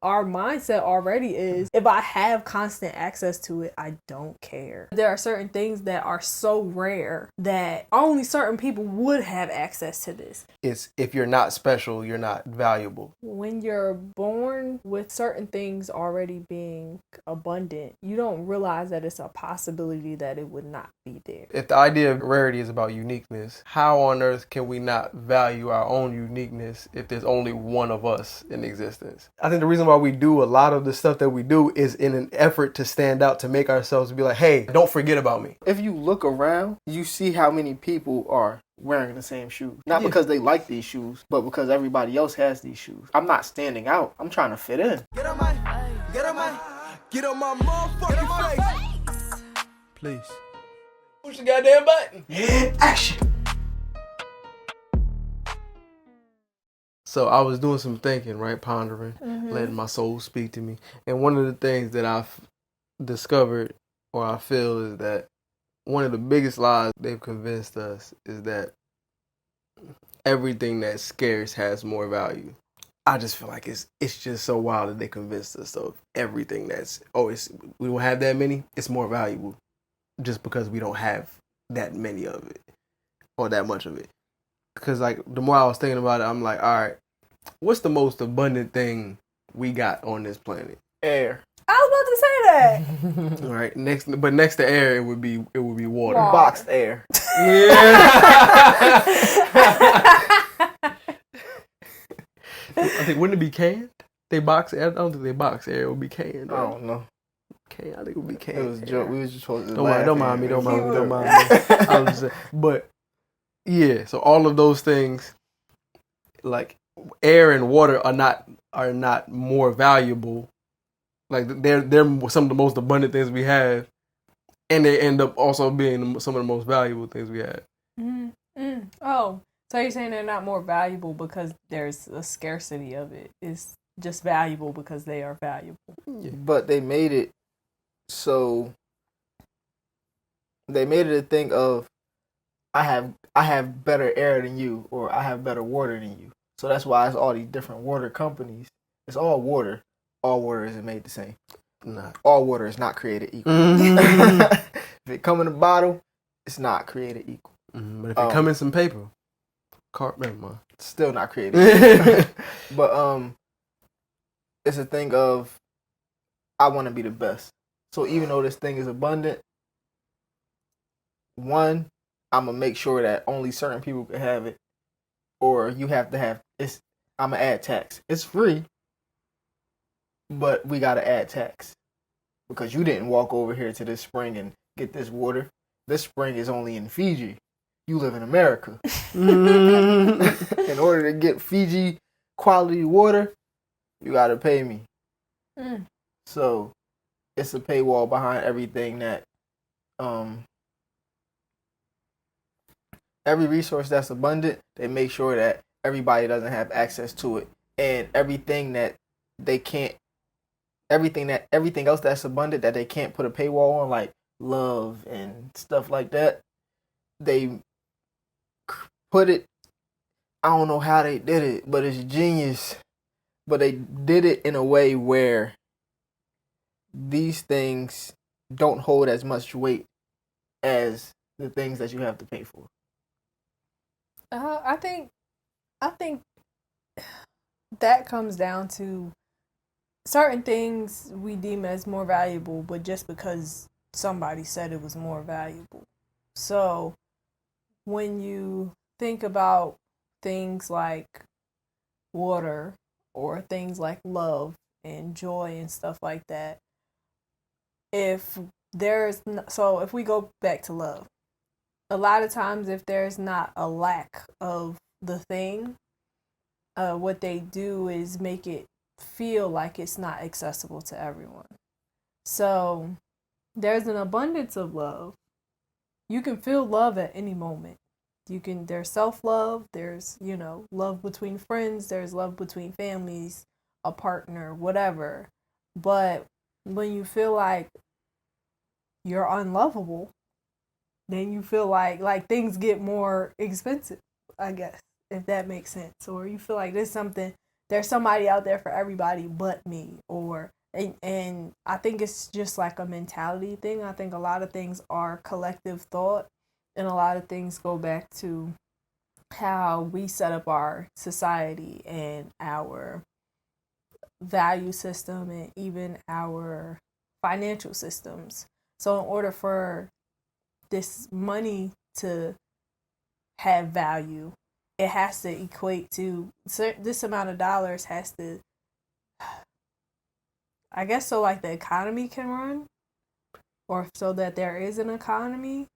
our mindset already is, if I have constant access to it, I don't care. There are certain things that are so rare that only certain people would have access to this. It's if you're not special, you're not valuable. When you're born with certain things already being abundant, you don't realize that it's a possibility that it would not be there. If the idea of rarity is about uniqueness, how on earth can we not value our own uniqueness if there's only one of us in existence? I think the reason why we do a lot of the stuff that we do is in an effort to stand out, to make ourselves be like, hey, don't forget about me. If you look around, you see how many people are wearing the same shoes. Not because they like these shoes, but because everybody else has these shoes. I'm not standing out. I'm trying to fit in. Get on my motherfucking face. Please. Push the goddamn button. Action. So I was doing some thinking, right? Pondering, letting my soul speak to me. And one of the things that I've discovered, or I feel, is that one of the biggest lies they've convinced us is that everything that's scarce has more value. I just feel like it's just so wild that they convinced us of everything that's, we don't have that many, it's more valuable just because we don't have that many of it or that much of it. Because like the more I was thinking about it, I'm like, all right, what's the most abundant thing we got on this planet? Air. I was about to say that. All right, next to air, it would be water. Boxed air. Yeah. I think, wouldn't it be canned? They box air. I don't think they box air. It would be canned. Right? I don't know. Canned. I think it would be canned. It was a joke. We was just supposed to Don't mind me. I was just, but yeah. So all of those things, like air and water, are not more valuable. Like they're some of the most abundant things we have, and they end up also being some of the most valuable things we have. Oh, so you're saying they're not more valuable because there's a scarcity of it? It's just valuable because they are valuable. Yeah. But they made it so. They made it a thing of, I have better air than you, or I have better water than you. So that's why it's all these different water companies. It's all water. All water isn't made the same. Nah. All water is not created equal. If it come in a bottle, it's not created equal. But if it come in some paper, never mind. Still not created equal. But it's a thing of, I want to be the best. So even though this thing is abundant, one, I'm gonna make sure that only certain people can have it, or you have to have it's. I'm gonna add tax. It's free. But we gotta add tax because you didn't walk over here to this spring and get this water. This spring is only in Fiji. You live in America. In order to get Fiji quality water, you gotta pay me. So it's a paywall behind everything that every resource that's abundant, they make sure that everybody doesn't have access to it, and everything that they can't. Everything else that's abundant that they can't put a paywall on, like love and stuff like that, they put it. I don't know how they did it, but it's genius. But they did it in a way where these things don't hold as much weight as the things that you have to pay for. I think that comes down to certain things we deem as more valuable, but just because somebody said it was more valuable. So when you think about things like water or things like love and joy and stuff like that, if we go back to love, a lot of times if there's not a lack of the thing, what they do is make it feel like it's not accessible to everyone. So there's an abundance of love. You can feel love at any moment. There's self-love, there's, love between friends, there's love between families, a partner, whatever. But when you feel like you're unlovable, then you feel like things get more expensive, I guess, if that makes sense. Or you feel like there's something there's somebody out there for everybody but me, or and I think it's just like a mentality thing. I think a lot of things are collective thought, and a lot of things go back to how we set up our society and our value system and even our financial systems. So in order for this money to have value, it has to equate to this amount of dollars has to, I guess, so like the economy can run, or so that there is an economy.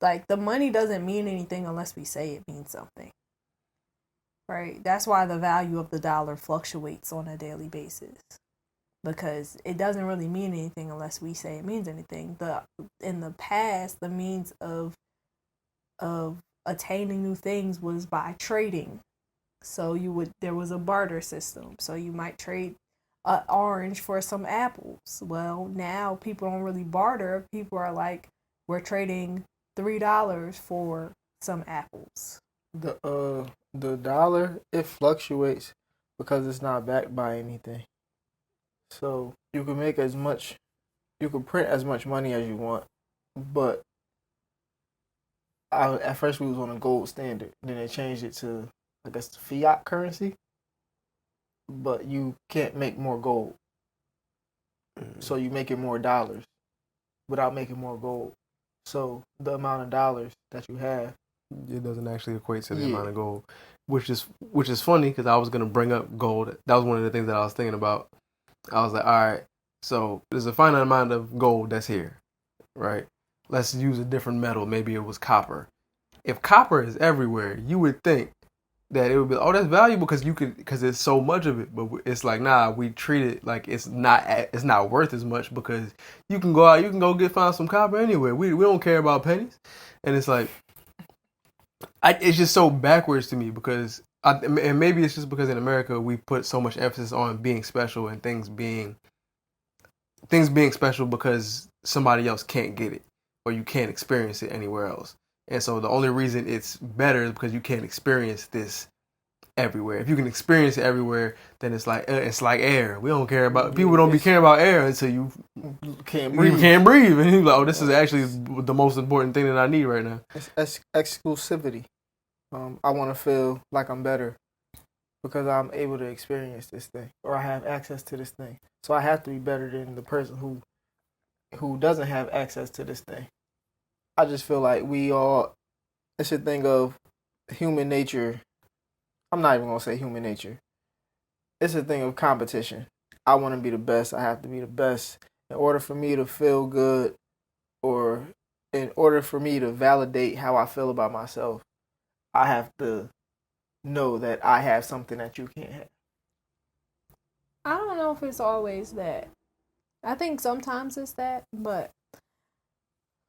Like, the money doesn't mean anything unless we say it means something, right? That's why the value of the dollar fluctuates on a daily basis, because it doesn't really mean anything unless we say it means anything. In the past, the means of attaining new things was by trading. So there was a barter system. So you might trade an orange for some apples. Well, now people don't really barter. People are like, we're trading $3 for some apples. The dollar, it fluctuates because it's not backed by anything. So you can print as much money as you want, but at first we was on a gold standard. Then they changed it to, I guess, the fiat currency. But you can't make more gold. So you make it more dollars without making more gold. So the amount of dollars that you have, it doesn't actually equate to the amount of gold, which is funny because I was gonna bring up gold. That was one of the things that I was thinking about. I was like, all right, so there's a finite amount of gold that's here, right? Let's use a different metal. Maybe it was copper. If copper is everywhere, you would think that it would be, oh, that's valuable because there's so much of it. But it's like, nah, we treat it like it's not worth as much because you can go out, you can go find some copper anywhere. We don't care about pennies, and it's like, it's just so backwards to me because and maybe it's just because in America we put so much emphasis on being special and things being special because somebody else can't get it or you can't experience it anywhere else. And so the only reason it's better is because you can't experience this everywhere. If you can experience it everywhere, then it's like air. We don't care about people don't be caring about air until you can't breathe. You can't breathe, and you're like, oh, this is actually the most important thing that I need right now. It's exclusivity. I want to feel like I'm better because I'm able to experience this thing or I have access to this thing. So I have to be better than the person who doesn't have access to this thing. I just feel like it's a thing of human nature. I'm not even going to say human nature. It's a thing of competition. I want to be the best. I have to be the best. In order for me to feel good or in order for me to validate how I feel about myself, I have to know that I have something that you can't have. I don't know if it's always that. I think sometimes it's that, but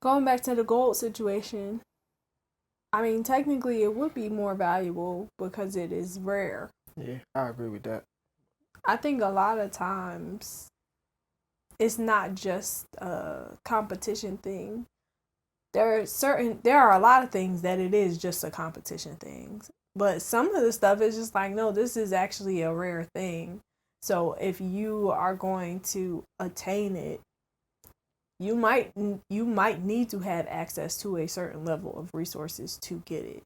going back to the gold situation, I mean, technically it would be more valuable because it is rare. Yeah, I agree with that. I think a lot of times it's not just a competition thing. There are a lot of things that it is just a competition thing. But some of the stuff is just like, no, this is actually a rare thing. So if you are going to attain it, you might need to have access to a certain level of resources to get it.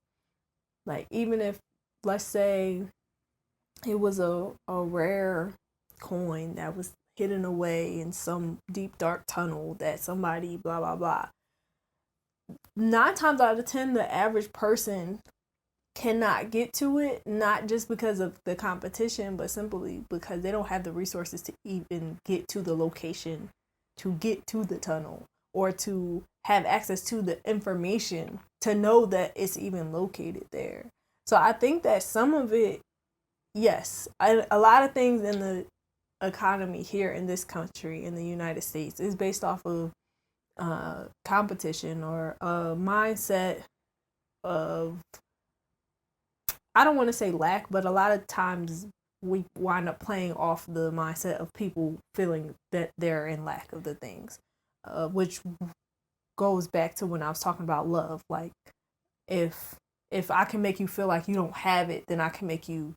Like, even if, let's say, it was a rare coin that was hidden away in some deep dark tunnel that somebody blah blah blah. 9 times out of 10, the average person cannot get to it, not just because of the competition, but simply because they don't have the resources to even get to the location, to get to the tunnel, or to have access to the information to know that it's even located there. So I think that some of it, yes, a lot of things in the economy here in this country, in the United States, is based off of competition or a mindset of, I don't want to say lack, but a lot of times we wind up playing off the mindset of people feeling that they're in lack of the things, which goes back to when I was talking about love. Like, if I can make you feel like you don't have it, then I can make you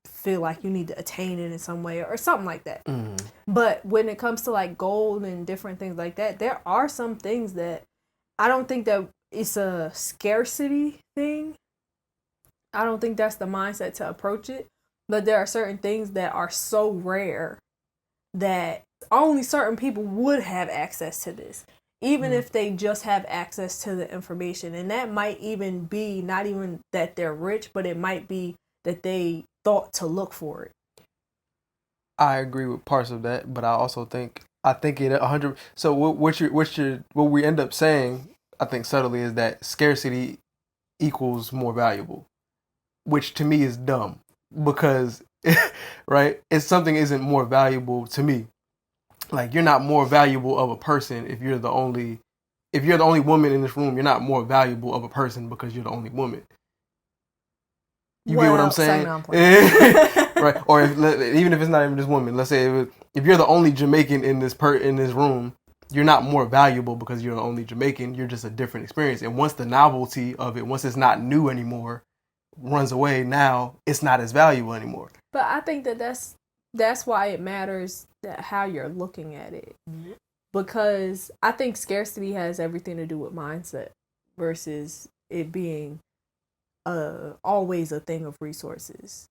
feel like you need to attain it in some way or something like that. But when it comes to like gold and different things like that, there are some things that I don't think that it's a scarcity thing. I don't think that's the mindset to approach it. But there are certain things that are so rare that only certain people would have access to this, even if they just have access to the information. And that might even be not even that they're rich, but it might be that they thought to look for it. I agree with parts of that, but I think it 100. So what we end up saying, I think subtly, is that scarcity equals more valuable, which to me is dumb because, right? If something isn't more valuable to me, like you're not more valuable of a person if you're the only woman in this room. You're not more valuable of a person because you're the only woman. You get what I'm saying? Right? Or even if it's not even this woman, let's say if you're the only Jamaican in this room, you're not more valuable because you're the only Jamaican. You're just a different experience. And once the novelty of it, once it's not new anymore, runs away, now it's not as valuable anymore. But I think that's why it matters how you're looking at it, because I think scarcity has everything to do with mindset versus it being always a thing of resources.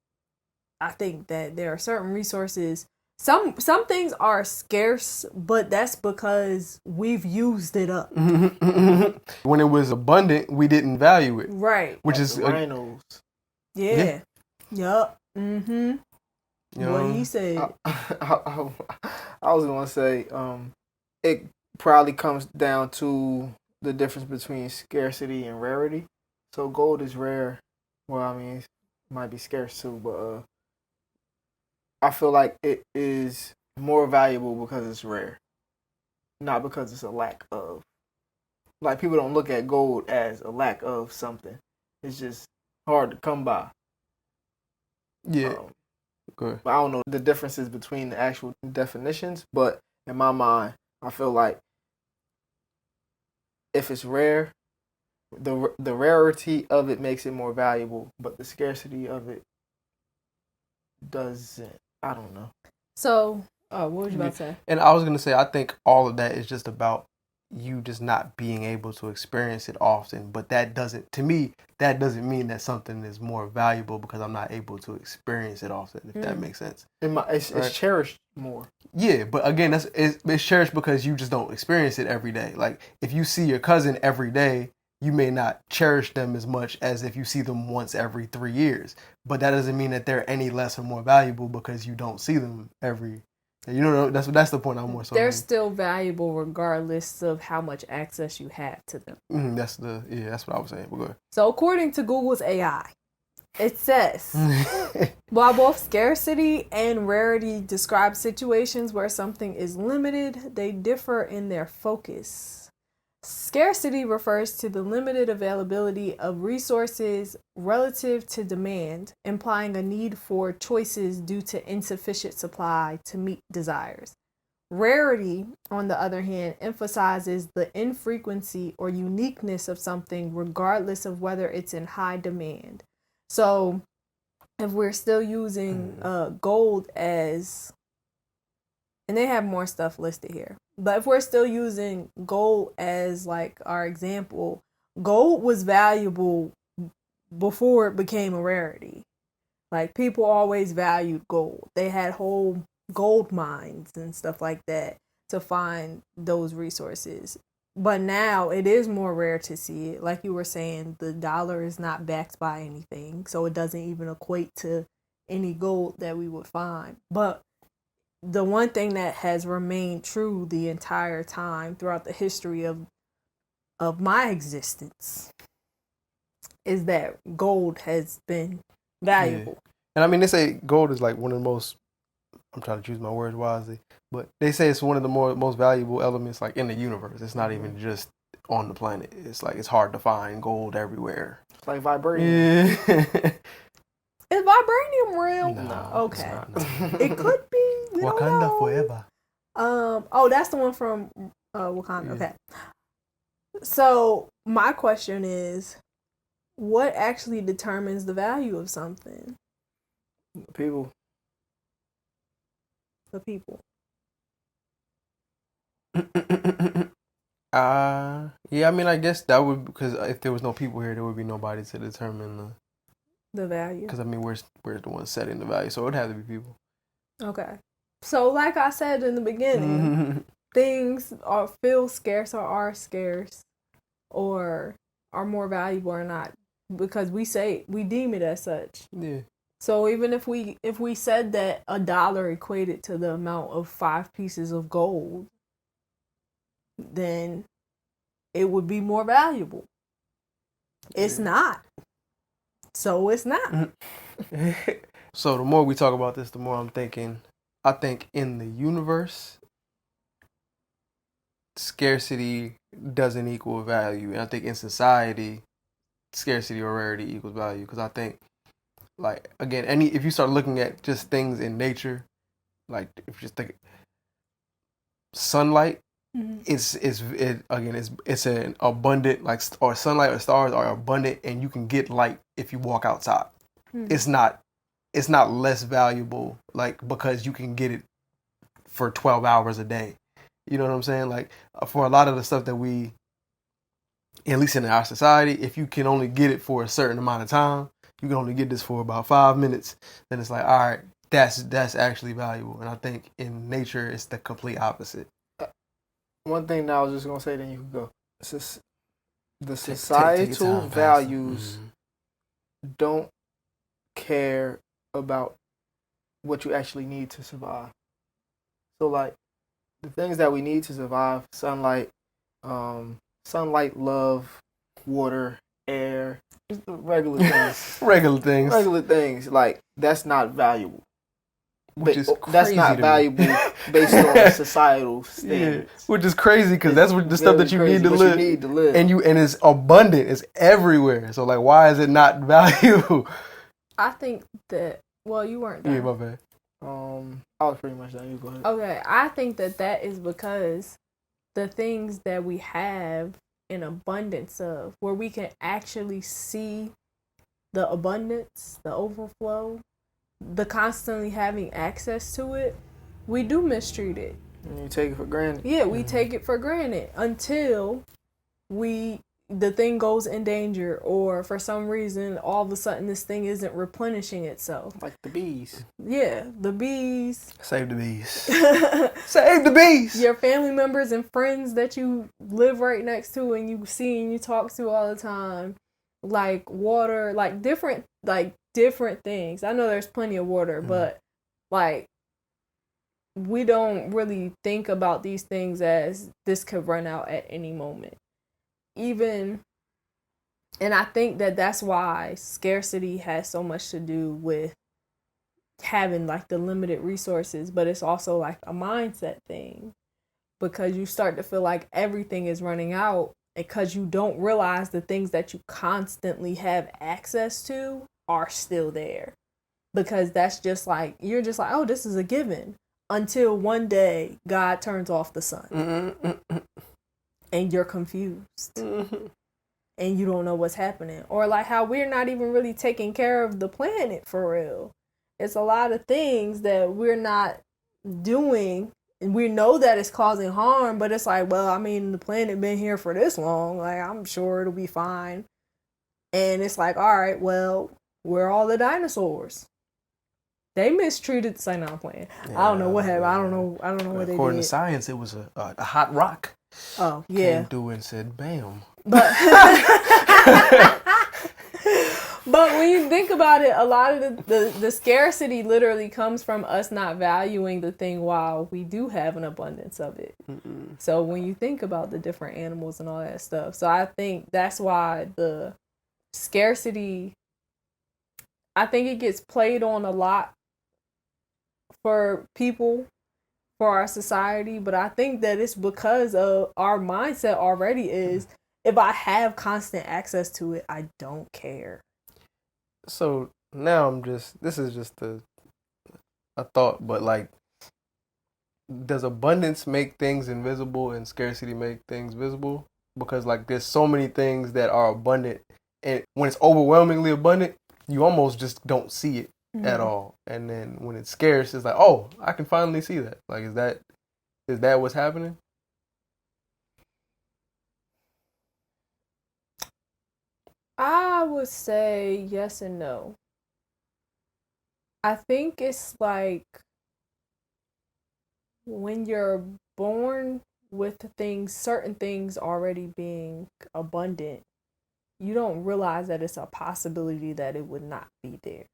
I think that there are certain resources. Some things are scarce, but that's because we've used it up. When it was abundant, we didn't value it. Right. Which is rhinos. Yeah. Yup. You know, What he said. I was gonna say, it probably comes down to the difference between scarcity and rarity. So gold is rare. Well, I mean, it might be scarce too, but I feel like it is more valuable because it's rare, not because it's a lack of. Like, people don't look at gold as a lack of something. It's just hard to come by. Yeah. Good. But I don't know the differences between the actual definitions, but in my mind, I feel like if it's rare, the rarity of it makes it more valuable, but the scarcity of it doesn't. I don't know. So, what was you about to say? And I was going to say, I think all of that is just about you just not being able to experience it often. But that doesn't mean that something is more valuable because I'm not able to experience it often, if that makes sense. It's cherished more. Yeah, but again, it's cherished because you just don't experience it every day. Like, if you see your cousin every day, you may not cherish them as much as if you see them once every 3 years. But that doesn't mean that they're any less or more valuable because you don't see them every. You know, that's the point I'm more so. They're still valuable regardless of how much access you have to them. That's what I was saying. We'll go ahead. So according to Google's AI, it says, while both scarcity and rarity describe situations where something is limited, they differ in their focus. Scarcity refers to the limited availability of resources relative to demand, implying a need for choices due to insufficient supply to meet desires. Rarity, on the other hand, emphasizes the infrequency or uniqueness of something regardless of whether it's in high demand. So if we're still using gold as, and they have more stuff listed here, but if we're still using gold as like our example, gold was valuable before it became a rarity. Like, people always valued gold. They had whole gold mines and stuff like that to find those resources. But now it is more rare to see it. Like you were saying, the dollar is not backed by anything, so it doesn't even equate to any gold that we would find. But the one thing that has remained true the entire time throughout the history of my existence is that gold has been valuable. Yeah. And I mean, they say gold is like one of the most, I'm trying to choose my words wisely, but they say it's one of the most valuable elements like in the universe. It's not even just on the planet. It's like it's hard to find gold everywhere. It's like vibranium. Yeah. Is vibranium real? No. Okay. It's not, no. It could be. We don't Wakanda know. forever. Oh, that's the one from Wakanda. Yeah. Okay. So my question is, what actually determines the value of something? People. The people. Yeah, I mean, I guess that would, because if there was no people here, there would be nobody to determine The value. because I mean, we're the ones setting the value, so it would have to be people. Okay. So, like I said in the beginning, things feel scarce or are scarce or are more valuable or not because we deem it as such. Yeah. So even if we said that $1 equated to the amount of 5 pieces of gold, then it would be more valuable. It's not. So it's not. So the more we talk about this, the more I'm thinking, I think in the universe, scarcity doesn't equal value. And I think in society, scarcity or rarity equals value. Because I think, like, again, if you start looking at just things in nature, like if you just think sunlight, it's an abundant, like, or sunlight or stars are abundant, and you can get light if you walk outside. It's not less valuable, like, because you can get it for 12 hours a day. You know what I'm saying? Like, for a lot of the stuff that we, at least in our society, if you can only get it for a certain amount of time, you can only get this for about 5 minutes, then it's like, all right, that's actually valuable. And I think in nature, it's the complete opposite. One thing that I was just going to say, then you can go. The societal values don't care about what you actually need to survive. So, like, the things that we need to survive, sunlight, love, water, air, just the regular things. Regular things. Like, that's not valuable. Which is crazy. That's not valuable based on societal standards. Yeah, which is crazy because that's what the stuff that you need to live. You need to live. And it's abundant. It's everywhere. So, like, why is it not valuable? I think that, well, you weren't done. Yeah, my bad. I was pretty much done. You go ahead. Okay, I think that is because the things that we have in abundance of, where we can actually see the abundance, the overflow, the constantly having access to it, we do mistreat it. And you take it for granted. Yeah, we take it for granted until the thing goes in danger, or for some reason all of a sudden this thing isn't replenishing itself. Like the bees. Yeah, the bees. Save the bees. Save the bees. Your family members and friends that you live right next to and you see and you talk to all the time. Like water, like different things. I know there's plenty of water, but like we don't really think about these things as this could run out at any moment. And I think that's why scarcity has so much to do with having like the limited resources, but it's also like a mindset thing because you start to feel like everything is running out because you don't realize the things that you constantly have access to are still there, because that's just like, you're just like, oh, this is a given, until one day God turns off the sun and you're confused and you don't know what's happening. Or like how we're not even really taking care of the planet for real. It's a lot of things that we're not doing, and we know that it's causing harm, but it's like, well, I mean, the planet been here for this long, like I'm sure it'll be fine. And it's like, all right, well, where are all the dinosaurs? They mistreated. Say, no, I'm playing. Yeah, I don't know what happened. I don't know what they did. According to science, it was a hot rock. Oh yeah. Came through and said, "Bam." But but when you think about it, a lot of the scarcity literally comes from us not valuing the thing while we do have an abundance of it. So when you think about the different animals and all that stuff, so I think that's why the scarcity, I think it gets played on a lot for people, for our society, but I think that it's because of our mindset already is, if I have constant access to it, I don't care. So now this is just a thought, but like, does abundance make things invisible and scarcity make things visible? Because like there's so many things that are abundant, and when it's overwhelmingly abundant, you almost just don't see it at all. And then when it's scarce, it's like, oh, I can finally see that. Like, is that what's happening? I would say yes and no. I think it's like when you're born with certain things already being abundant, you don't realize that it's a possibility that it would not be there.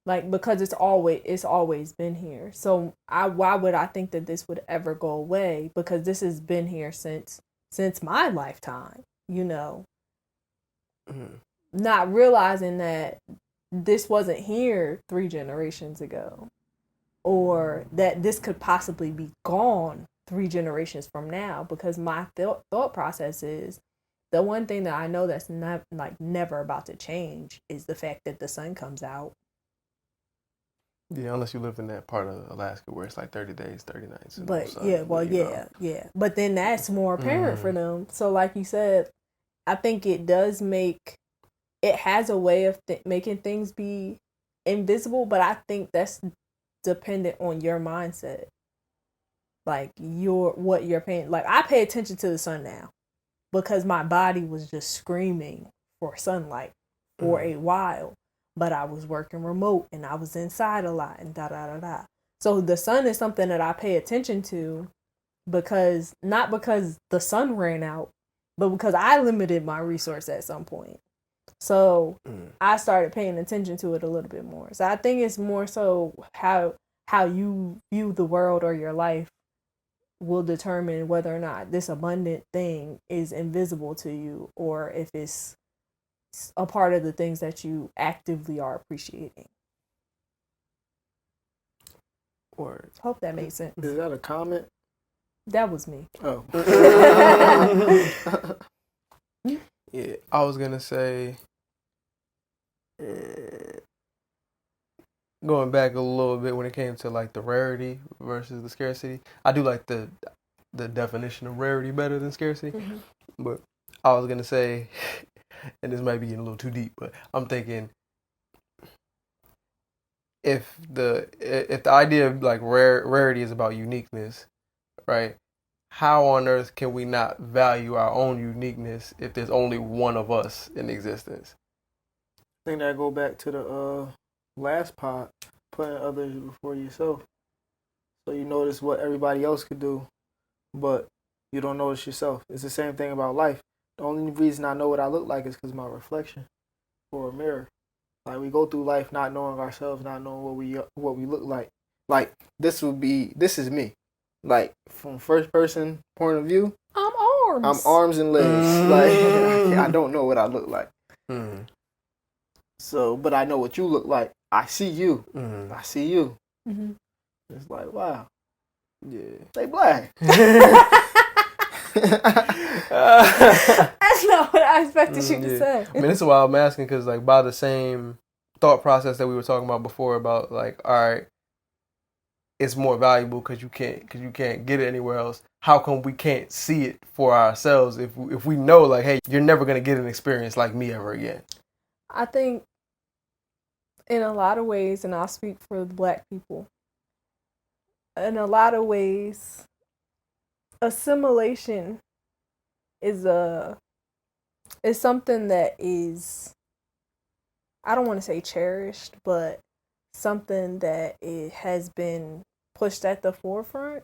Like, because it's always been here. So why would I think that this would ever go away? Because this has been here since my lifetime, not realizing that this wasn't here 3 generations ago, or that this could possibly be gone 3 generations from now. Because my thought process is, the one thing that I know that's not never about to change is the fact that the sun comes out. Yeah, unless you live in that part of Alaska where it's like 30 days, 30 nights. But yeah. But then that's more apparent for them. So like you said, I think it has a way of making things be invisible, but I think that's dependent on your mindset. Like what you're paying. Like, I pay attention to the sun now because my body was just screaming for sunlight for a while. But I was working remote and I was inside a lot and da. So the sun is something that I pay attention to not because the sun ran out, but because I limited my resource at some point. So I started paying attention to it a little bit more. So I think it's more so how you view the world or your life will determine whether or not this abundant thing is invisible to you, or if it's a part of the things that you actively are appreciating. Word. Hope that made sense. Is that a comment? That was me. Oh. Yeah, I was gonna say, going back a little bit when it came to like the rarity versus the scarcity. I do like the definition of rarity better than scarcity, but I was gonna say, and this might be getting a little too deep, but I'm thinking, if the idea of like rarity is about uniqueness, right? How on earth can we not value our own uniqueness if there's only one of us in existence? I think that go back to the last part, putting others before yourself. So you notice what everybody else could do, but you don't notice yourself. It's the same thing about life. The only reason I know what I look like is because of my reflection or a mirror. Like, we go through life not knowing ourselves, not knowing what we look like. Like, this is me. Like, from first person point of view, I'm arms and legs. Like, I don't know what I look like. So, but I know what you look like. I see you. I see you. It's like, wow. Yeah. They black. That's not what I expected you to say. I mean, this is why I'm asking, because like, by the same thought process that we were talking about before, about like, all right, it's more valuable because you can't get it anywhere else. How come we can't see it for ourselves if we know, like, hey, you're never gonna get an experience like me ever again? I think in a lot of ways, and I'll speak for the Black people, in a lot of ways, assimilation is something that is, I don't want to say cherished, but something that it has been pushed at the forefront.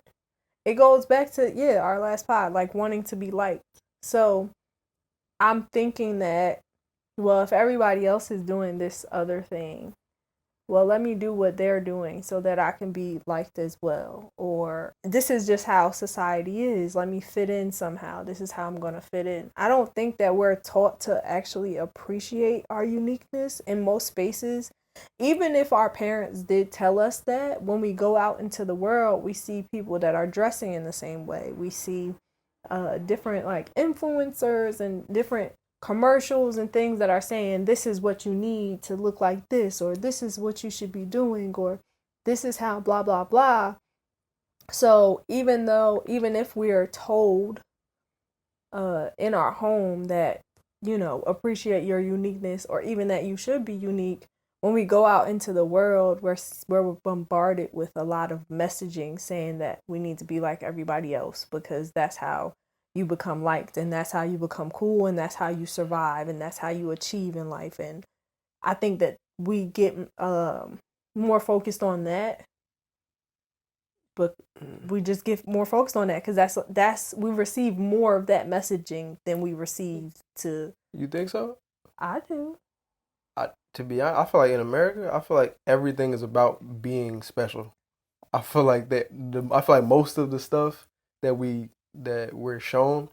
It goes back to, our last pod, like wanting to be liked. So I'm thinking that, well, if everybody else is doing this other thing, well, let me do what they're doing so that I can be liked as well. Or this is just how society is. Let me fit in somehow. This is how I'm going to fit in. I don't think that we're taught to actually appreciate our uniqueness in most spaces. Even if our parents did tell us that, when we go out into the world, we see people that are dressing in the same way. We see different like influencers and different commercials and things that are saying this is what you need to look like this, or this is what you should be doing, or this is how blah blah blah. So even if we are told in our home that appreciate your uniqueness, or even that you should be unique. When we go out into the world, we're bombarded with a lot of messaging saying that we need to be like everybody else, because that's how you become liked, and that's how you become cool, and that's how you survive, and that's how you achieve in life. And I think that we get more focused on that, but we just get more focused on that because that's we receive more of that messaging than we receive to. You think so? I do. To be honest, I feel like in America, I feel like everything is about being special. I feel like I feel like most of the stuff that we're shown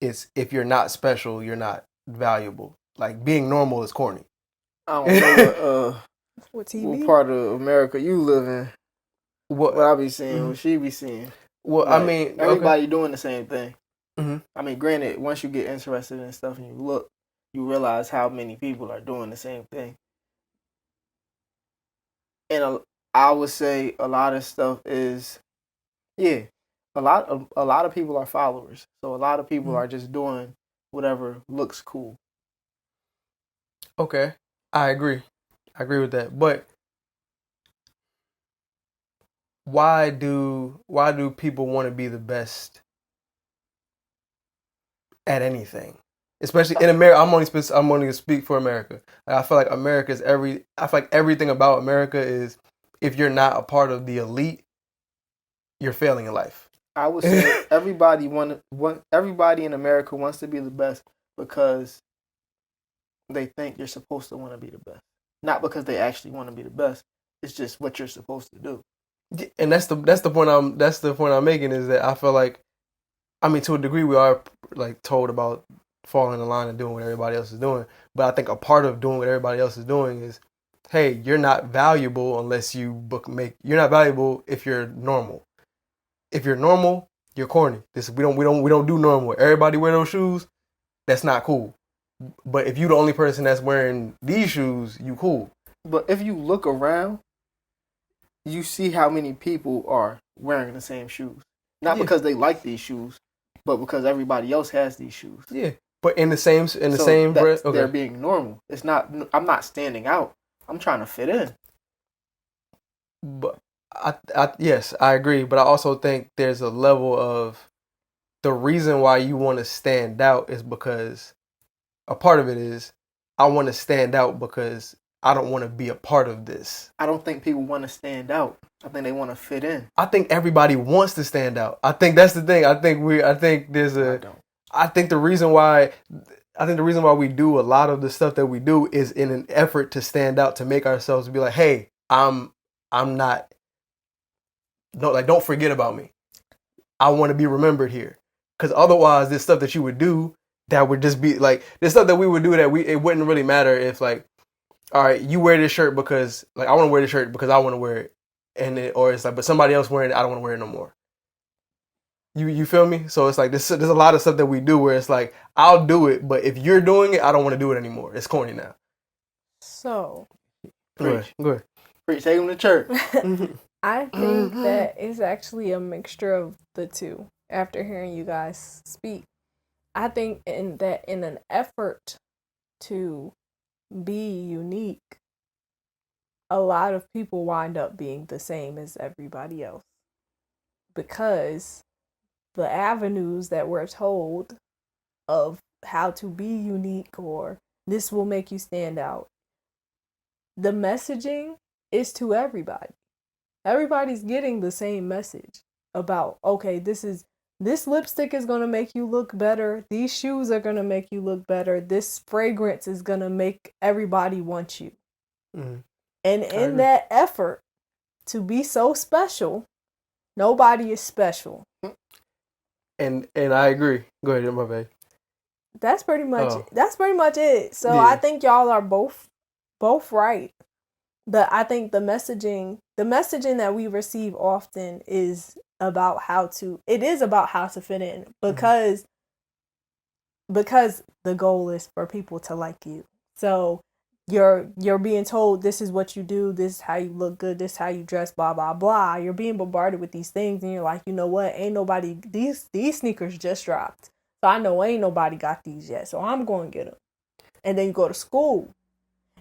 is, if you're not special, you're not valuable. Like, being normal is corny. I don't know what part of America you live in. What I be seeing, what she be seeing. Well, like, I mean, everybody doing the same thing. Mm-hmm. I mean, granted, once you get interested in stuff and you look, you realize how many people are doing the same thing. And I would say a lot of stuff is, a lot of people are followers. So a lot of people are just doing whatever looks cool. Okay, I agree with that. But why do people want to be the best at anything? Especially in America. I'm only going to speak for America. Like, I feel like I feel like everything about America is, if you're not a part of the elite, you're failing in life. I would say everybody in America wants to be the best because they think you're supposed to want to be the best, not because they actually want to be the best. It's just what you're supposed to do. And that's the point I'm making, is that I feel like, I mean, to a degree, we are like told about falling in line and doing what everybody else is doing. But I think a part of doing what everybody else is doing is, hey, you're not valuable unless you're not valuable if you're normal. If you're normal, you're corny. We don't do normal. Everybody wear those shoes. That's not cool. But if you're the only person that's wearing these shoes, you cool. But if you look around, you see how many people are wearing the same shoes. Not because they like these shoes, but because everybody else has these shoes. Yeah. But in the same breath, okay, they're being normal. It's not. I'm not standing out. I'm trying to fit in. But yes, I agree. But I also think there's a level of, the reason why you want to stand out is because a part of it is, I want to stand out because I don't want to be a part of this. I don't think people want to stand out. I think they want to fit in. I think everybody wants to stand out. I think that's the thing. I think the reason why we do a lot of the stuff that we do is in an effort to stand out, to make ourselves be like, hey, I'm not, don't forget about me. I want to be remembered here. Because otherwise, this stuff that you would do, that would just be like, this stuff that we would do, it wouldn't really matter if, like, all right, you wear this shirt because, like, I want to wear this shirt because I want to wear it, or it's like, but somebody else wearing it, I don't want to wear it no more. You feel me? So it's like, there's a lot of stuff that we do where it's like, I'll do it, but if you're doing it, I don't want to do it anymore. It's corny now. So, go ahead. Preach, take them to church. I think that it's actually a mixture of the two. After hearing you guys speak, I think in an effort to be unique, a lot of people wind up being the same as everybody else, because the avenues that we're told of how to be unique, or this will make you stand out, the messaging is to everybody. Everybody's getting the same message about, okay, this lipstick is going to make you look better. These shoes are going to make you look better. This fragrance is going to make everybody want you. Mm-hmm. And in that effort to be so special, nobody is special. And I agree. Go ahead, my babe. That's pretty much it. So yeah. I think y'all are both right. But I think the messaging that we receive often is about how to fit in, because the goal is for people to like you. So you're being told, this is what you do, this is how you look good, this is how you dress, blah blah blah. You're being bombarded with these things, and you're like, you know what? Ain't nobody, these sneakers just dropped, so So I know ain't nobody got these yet. So I'm going to get them. And then you go to school.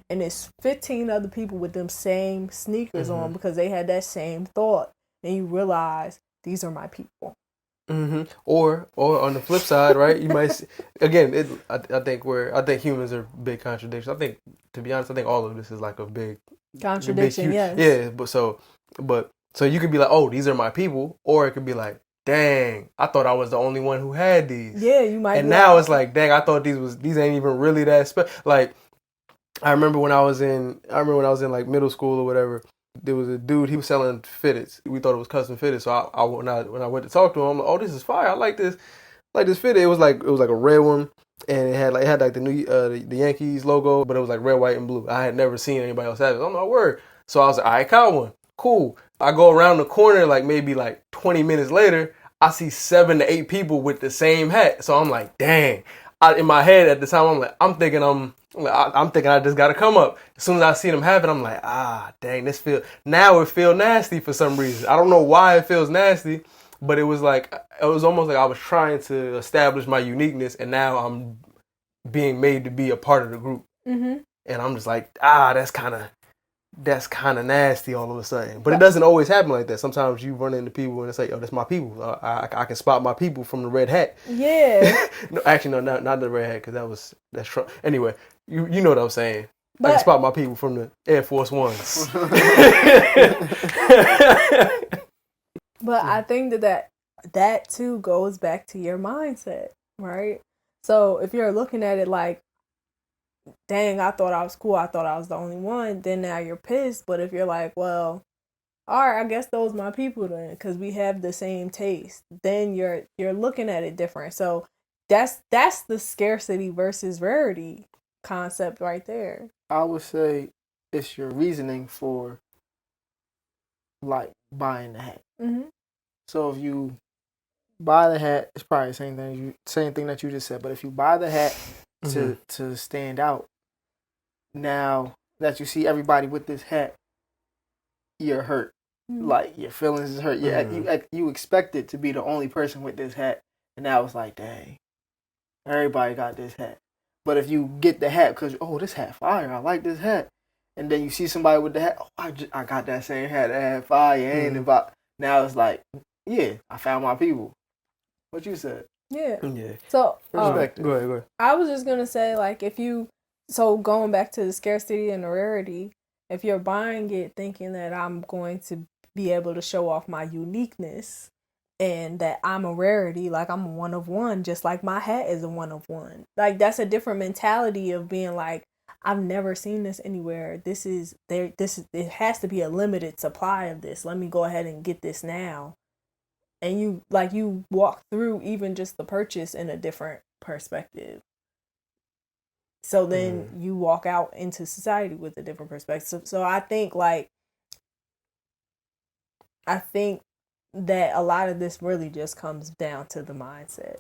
And there's 15 other people with them same sneakers on because they had that same thought. And you realize these are my people. Or on the flip side, right? You might again. I think humans are big contradictions. I think, to be honest, I think all of this is like a big Contradiction. Yes. Yeah, so you could be like, oh, these are my people, or it could be like, dang, I thought I was the only one who had these. Yeah, you might. And now it's like, dang, I thought these ain't even really that special. Like, I remember when I was in like middle school or whatever. There was a dude, he was selling fitteds. We thought it was custom fitted. So when I went to talk to him, I'm like, oh, this is fire. I like this fitted. It was like a red one, and it had like the new the Yankees logo, but it was like red, white, and blue. I had never seen anybody else have it. I'm like, word. So I was like, I caught one. Cool. I go around the corner, like maybe like 20 minutes later, I see 7 to 8 people with the same hat. So I'm like, dang. In my head at the time, I'm thinking I just gotta come up. As soon as I see them have it, I'm like, dang, it feels nasty for some reason. I don't know why it feels nasty, but it was almost like I was trying to establish my uniqueness, and now I'm being made to be a part of the group. And I'm just like, that's kind of nasty all of a sudden. But it doesn't always happen like that. Sometimes you run into people and it's like, oh, that's my people. I can spot my people from the red hat. Yeah. No, actually, no, not the red hat, because that's Trump. Anyway, you know what I'm saying. I can spot my people from the Air Force Ones. But I think that too goes back to your mindset, right? So if you're looking at it like, dang, I thought I was cool, I thought I was the only one, then now you're pissed. But if you're like, well, all right, I guess those my people then, because we have the same taste, then you're looking at it different. So that's the scarcity versus rarity concept right there. I would say it's your reasoning for like buying the hat. So if you buy the hat, it's probably the same thing that you just said. But if you buy the hat to stand out, now that you see everybody with this hat, you're hurt. Like your feelings is hurt. You expected to be the only person with this hat, and now it's like, dang, everybody got this hat. But if you get the hat because, oh, this hat fire, I like this hat, and then you see somebody with the hat, oh, I got that same hat, that hat fire, ain't about. Now it's like, yeah, I found my people. What you said? Yeah. Yeah. So go ahead. I was just gonna say, like, so going back to the scarcity and the rarity, if you're buying it thinking that I'm going to be able to show off my uniqueness and that I'm a rarity, like I'm a one of one, just like my hat is a one of one. Like that's a different mentality of being like, I've never seen this anywhere. It has to be a limited supply of this. Let me go ahead and get this now. And you walk through even just the purchase in a different perspective. So then you walk out into society with a different perspective. So I think that a lot of this really just comes down to the mindset.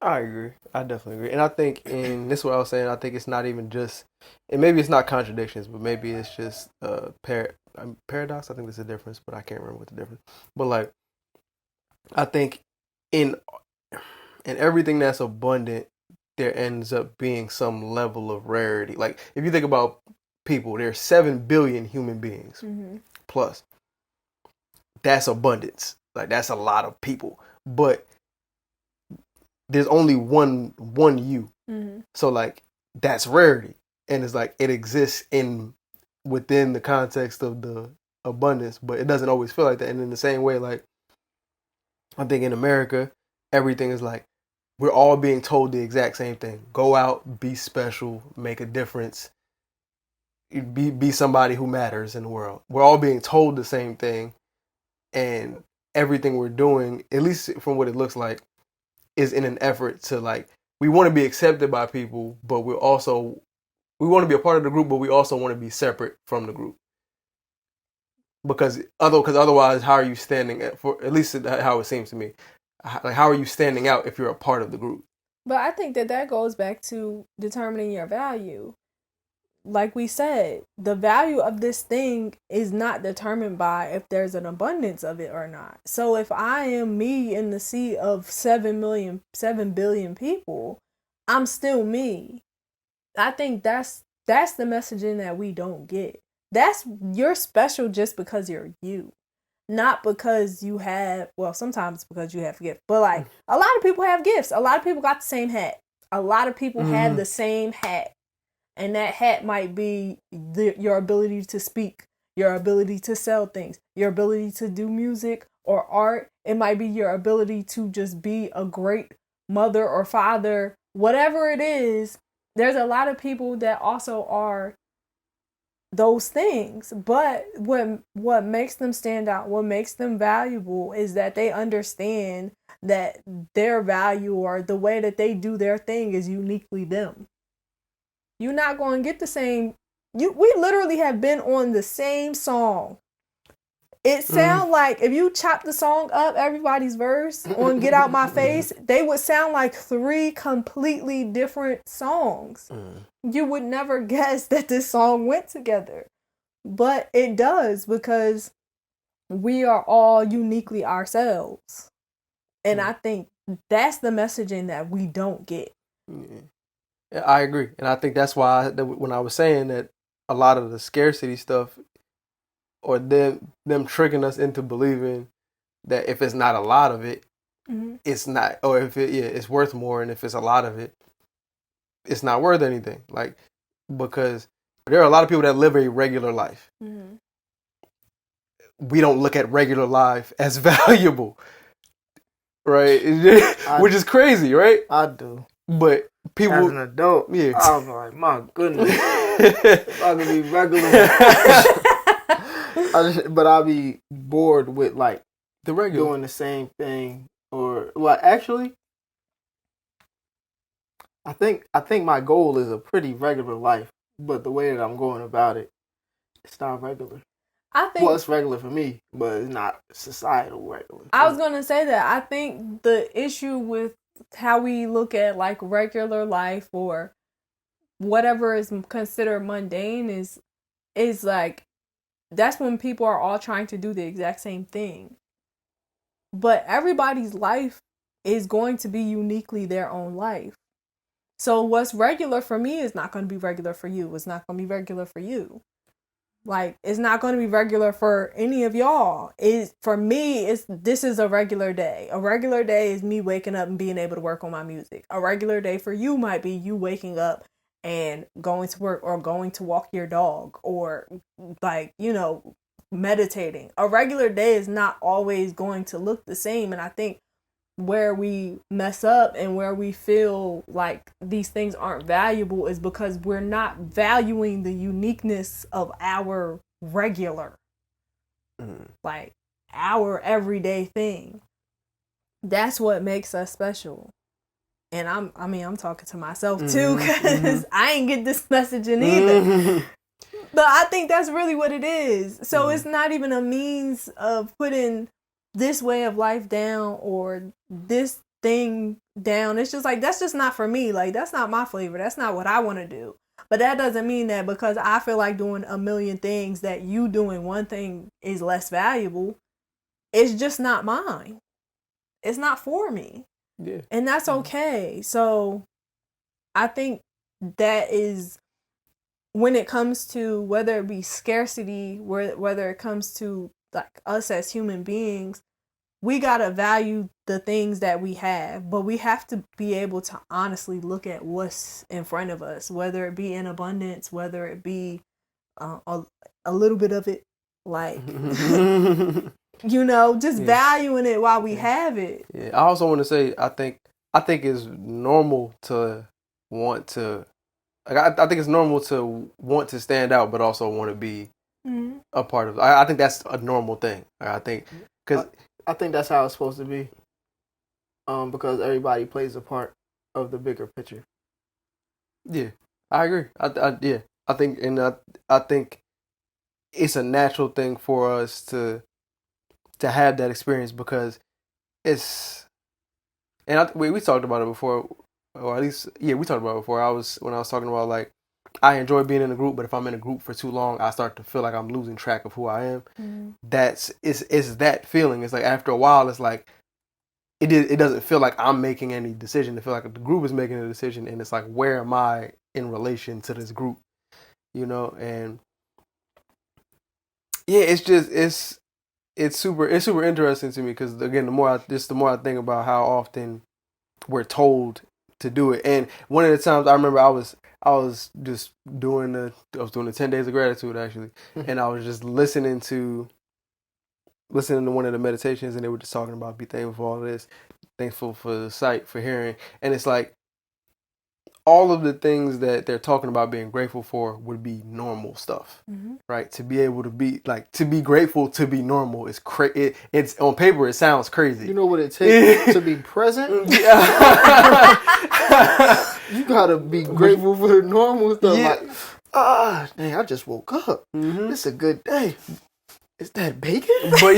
I agree. I definitely agree. And I think, this is what I was saying, I think it's not even just, and maybe it's not contradictions, but maybe it's just paradox. I think there's a difference, but I can't remember what the difference. But like, I think in everything that's abundant, there ends up being some level of rarity. Like if you think about people, there's 7 billion human beings plus. That's abundance. Like that's a lot of people. But there's only one you. So like that's rarity. And it's like it exists within the context of the abundance, but it doesn't always feel like that. And in the same way, like I think in America, everything is like we're all being told the exact same thing. Go out, be special, make a difference, be somebody who matters in the world. We're all being told the same thing, and everything we're doing, at least from what it looks like, is in an effort to like we want to be accepted by people, but we want to be a part of the group, but we also want to be separate from the group. Because otherwise, how are you standing at least how it seems to me? Like, how are you standing out if you're a part of the group? But I think that goes back to determining your value. like we said, the value of this thing is not determined by if there's an abundance of it or not. So if I am me in the sea of 7 billion people, I'm still me. I think that's the messaging that we don't get. You're special just because you're you. Not because you have, well, sometimes because you have gifts, but like a lot of people have gifts. A lot of people got the same hat. A lot of people have the same hat. And that hat might be your ability to speak, your ability to sell things, your ability to do music or art. It might be your ability to just be a great mother or father, whatever it is. There's a lot of people that also are those things, but what makes them stand out, what makes them valuable is that they understand that their value or the way that they do their thing is uniquely them. You're not going to get the same. We literally have been on the same song. It sound like if you chop the song up, everybody's verse on Get Out My Face, they would sound like 3 completely different songs. You would never guess that this song went together. But it does, because we are all uniquely ourselves. And I think that's the messaging that we don't get. Yeah, I agree. And I think that's why when I was saying that a lot of the scarcity stuff, or them tricking us into believing that if it's not a lot of it, it's not, or if it's worth more, and if it's a lot of it, it's not worth anything. Like, because there are a lot of people that live a regular life. We don't look at regular life as valuable, right? Which is crazy, right? I do. But people, as an adult, yeah, I'm like, my goodness, if I could be regular. But I'll be bored with like the regular doing the same thing, or well, actually, I think my goal is a pretty regular life, but the way that I'm going about it, it's not regular. I think, well, it's regular for me, but it's not societal regular. I was gonna say that I think the issue with how we look at like regular life or whatever is considered mundane is like, that's when people are all trying to do the exact same thing. But everybody's life is going to be uniquely their own life. So what's regular for me is not going to be regular for you. It's not going to be regular for you. Like, it's not going to be regular for any of y'all. For me, this is a regular day. A regular day is me waking up and being able to work on my music. A regular day for you might be you waking up and going to work, or going to walk your dog, or like, meditating. A regular day is not always going to look the same. And I think where we mess up and where we feel like these things aren't valuable is because we're not valuing the uniqueness of our regular, like our everyday thing. That's what makes us special. And I'm talking to myself too, because I ain't get this messaging either. But I think that's really what it is. So it's not even a means of putting this way of life down or this thing down. It's just like, that's just not for me. Like, that's not my flavor. That's not what I want to do. But that doesn't mean that because I feel like doing a million things, that you doing one thing is less valuable. It's just not mine. It's not for me. Yeah. And that's okay. So I think that is, when it comes to whether it be scarcity, whether it comes to like us as human beings, we gotta value the things that we have, but we have to be able to honestly look at what's in front of us, whether it be in abundance, whether it be a little bit of it, like just valuing it while we have it. Yeah, I also want to say, I think it's normal to want to. Like, I think it's normal to want to stand out, but also want to be a part of it. I think that's a normal thing. I think that's how it's supposed to be. Because everybody plays a part of the bigger picture. Yeah, I agree. I think it's a natural thing for us to have that experience, because it's, and we talked about it before, or at least we talked about it before. When I was talking about like I enjoy being in a group, but if I'm in a group for too long, I start to feel like I'm losing track of who I am. It's that feeling. It's like after a while, it's like it doesn't feel like I'm making any decision. It feels like the group is making a decision, and it's like, where am I in relation to this group? And yeah, it's super interesting to me because again, the more I think about how often we're told to do it. And one of the times I remember I was just doing the 10 days of gratitude actually, and I was just listening to one of the meditations, and they were just talking about be thankful for all this, thankful for the sight, for hearing, and it's like all of the things that they're talking about being grateful for would be normal stuff, right? To be able to be grateful to be normal is it's on paper it sounds crazy. You know what it takes to be present? Yeah. You gotta be grateful for the normal stuff. Yeah. Like, dang, I just woke up. It's a good day. Is that bacon? But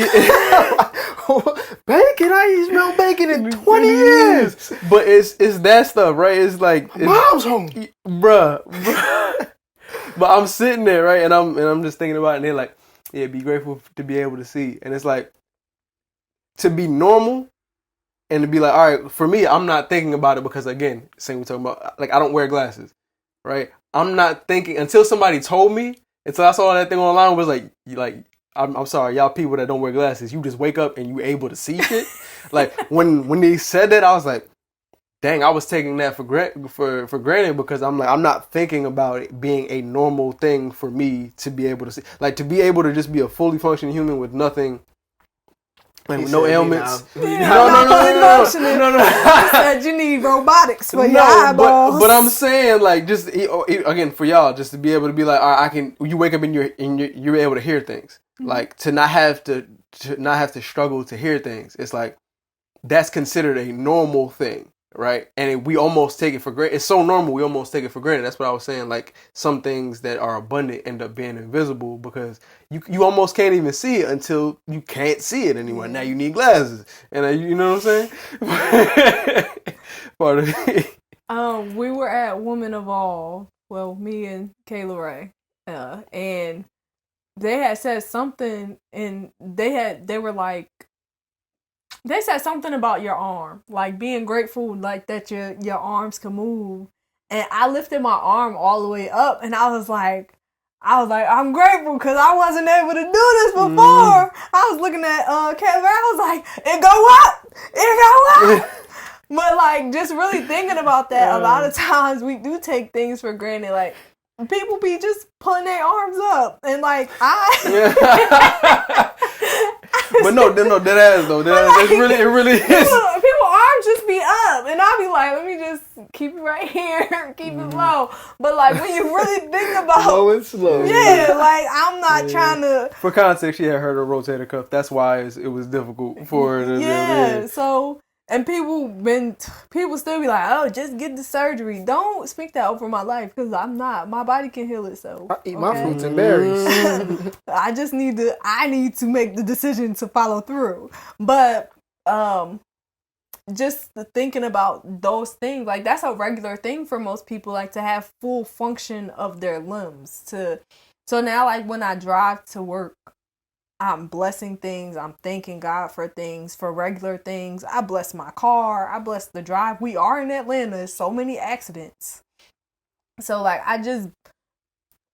bacon? I ain't smelled bacon in 20 years. But it's that stuff, right? It's like Mom's home, bruh. But I'm sitting there, right, and I'm just thinking about it, and they're like, yeah, be grateful to be able to see, and it's like to be normal. And to be like, all right, for me, I'm not thinking about it because, again, same we talking about, like, I don't wear glasses, right? I'm not thinking until somebody told me, until I saw that thing online was like, I'm sorry, y'all people that don't wear glasses, you just wake up and you able to see shit. Like, when they said that, I was like, dang, I was taking that for granted because I'm like, I'm not thinking about it being a normal thing for me to be able to see. Like, to be able to just be a fully functioning human with nothing. Like with no ailments. No. He said you need robotics for your eyeballs. But I'm saying like just again for y'all just to be able to be like, all right, you wake up and you're able to hear things. Like to not have to struggle to hear things. It's like that's considered a normal thing, right? And we almost take it for granted. It's so normal we almost take it for granted. That's what I was saying. Like some things that are abundant end up being invisible because you almost can't even see it until you can't see it anymore. Now you need glasses, and you know what I'm saying? Part of it. We were at Woman of All. Well, me and Kayla Ray, and they had said something, and they were like. They said something about your arm, like being grateful, like that your arms can move. And I lifted my arm all the way up, and I was like, I'm grateful because I wasn't able to do this before. I was looking at Kayla, I was like, it go up. But like, just really thinking about that, a lot of times we do take things for granted. Like people be just pulling their arms up, and like But no, that ass though. It really is. People arms just be up, and I'll be like, let me just keep it right here, keep it low. But like when you really think about low and slow, yeah, like I'm not trying to. For context, she had heard her rotator cuff. That's why it was difficult for her. Yeah. So. And people still be like, oh, just get the surgery. Don't speak that over my life because I'm not. My body can heal itself. I eat my fruits and berries. I need to make the decision to follow through. But just thinking about those things, like that's a regular thing for most people, like to have full function of their limbs. So now, like when I drive to work, I'm blessing things. I'm thanking God for things, for regular things. I bless my car. I bless the drive. We are in Atlanta. There's so many accidents. So like,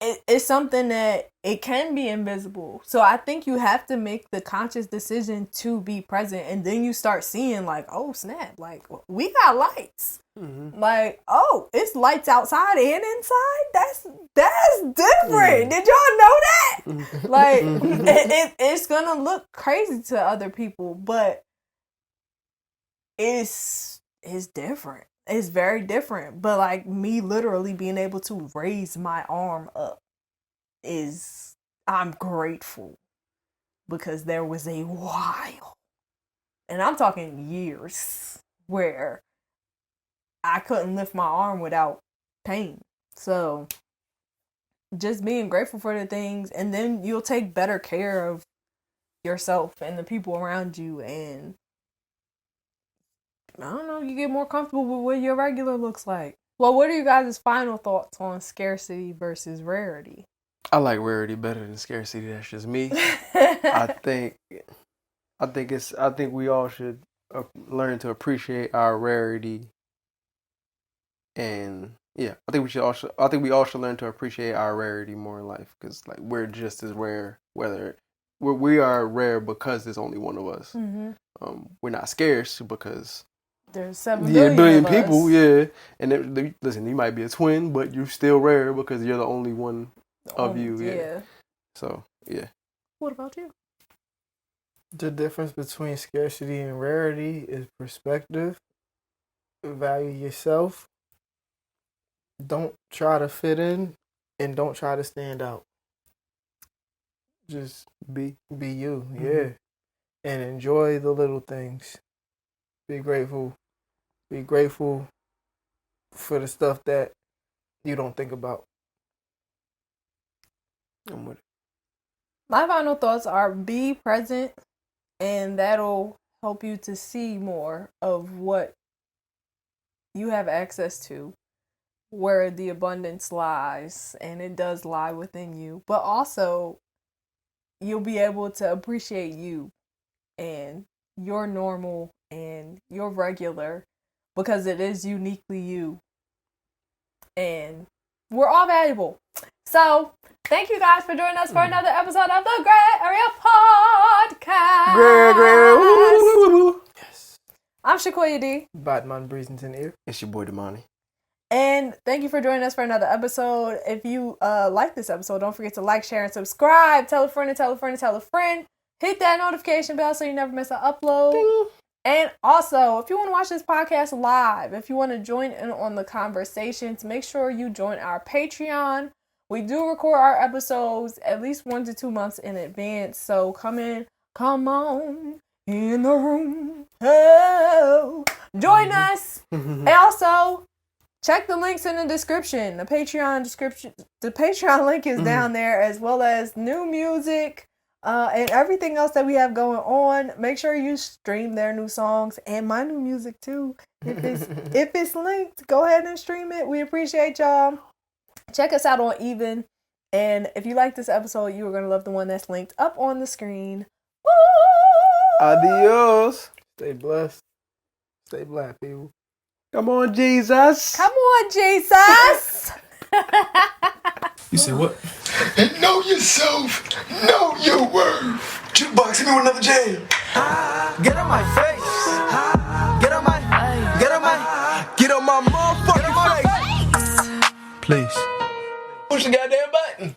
it's something that it can be invisible. So I think you have to make the conscious decision to be present. And then you start seeing like, oh snap, like we got lights. Like, oh, it's lights outside and inside. That's different. Did y'all know that? Like, it's gonna look crazy to other people, but it's different. It's very different. But like me literally being able to raise my arm up I'm grateful because there was a while, and I'm talking years, where I couldn't lift my arm without pain. So just being grateful for the things, and then you'll take better care of yourself and the people around you, and I don't know, you get more comfortable with what your regular looks like. Well, what are you guys' final thoughts on scarcity versus rarity? I like rarity better than scarcity. That's just me. I think we all should learn to appreciate our rarity, and yeah, I think we all should learn to appreciate our rarity more in life, because like we're just as rare. We are rare because there's only one of us. Mm-hmm. We're not scarce because there's 7 billion of people. us. Yeah, and listen, you might be a twin, but you're still rare because you're the only one of you. Yeah. So yeah. What about you? The difference between scarcity and rarity is perspective. Value yourself. Don't try to fit in, and don't try to stand out. Just be you, yeah. And enjoy the little things. Be grateful. Be grateful for the stuff that you don't think about. I'm with it. My final thoughts are be present, and that'll help you to see more of what you have access to, where the abundance lies, and it does lie within you. But also, you'll be able to appreciate you and your normal and your regular, because it is uniquely you. And we're all valuable. So, thank you guys for joining us for another episode of the Grae Area Podcast. Grae. Yes. I'm Shakoya D. Batman Breezington here. It's your boy Daman. And thank you for joining us for another episode. If you like this episode, don't forget to like, share, and subscribe. Tell a friend and tell a friend and tell a friend. Hit that notification bell so you never miss an upload. Ding. And also, if you want to watch this podcast live, if you want to join in on the conversations, make sure you join our Patreon. We do record our episodes at least 1 to 2 months in advance. So come on in the room. Oh, join us. And also, check the links in the description. The Patreon link is down there, as well as new music and everything else that we have going on. Make sure you stream their new songs and my new music too. If it's linked, go ahead and stream it. We appreciate y'all. Check us out on Even. And if you like this episode, you are going to love the one that's linked up on the screen. Woo! Adios. Stay blessed. Stay black, people. Come on, Jesus. Come on, Jesus. You say what? Know yourself. Know your worth. Jukebox, hit me with another jam. Get on my face. Get on my motherfucking face. Please. Push the goddamn button.